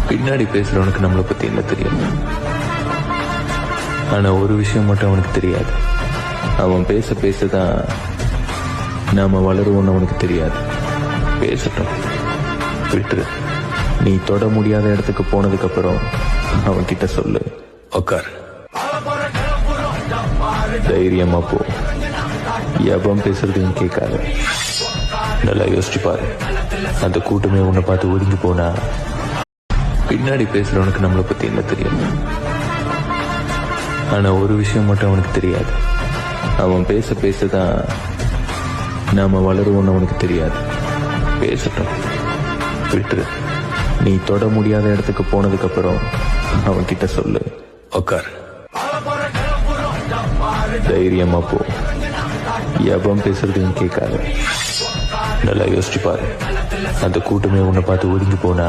பின்னாடி பேசுறவனுக்கு நம்மளை பத்தி என்ன தெரியும்? ஆனா ஒரு விஷயம் மட்டும் அவனுக்கு தெரியாது. அவன் பேச பேசதான் நாம வளருவோம்னு அவனுக்கு தெரியாது. பேசட்டும், விட்டுரு. நீ தொட முடியாத இடத்துக்கு போனதுக்கு அப்புறம் அவன் கிட்ட சொல்லு, உக்கார், தைரியமா போ, எவன் பேசுறதையும் கேட்காத. நல்லா யோசிச்சு பாரு. அந்த கூட்டமே உன்னை பார்த்து ஒதுங்கி போனா பின்னாடி பேசுறவனுக்கு நம்மளை பத்தி என்ன தெரியும்? ஆனா ஒரு விஷயம் மட்டும் அவனுக்கு தெரியாது. அவன் பேச பேசதான் நாம வளருவோம்னு அவனுக்கு தெரியாது. பேசட்டும், விட்டுரு. நீ தொட முடியாத இடத்துக்கு போனதுக்கு அப்புறம் அவன் கிட்ட சொல்லு, உக்கார், தைரியமா போ, எவன் பேசுறதையும் கேட்காத. நல்லா யோசிச்சு பாரு. அந்த கூட்டமே உன்னை பார்த்து ஒதுங்கி போனா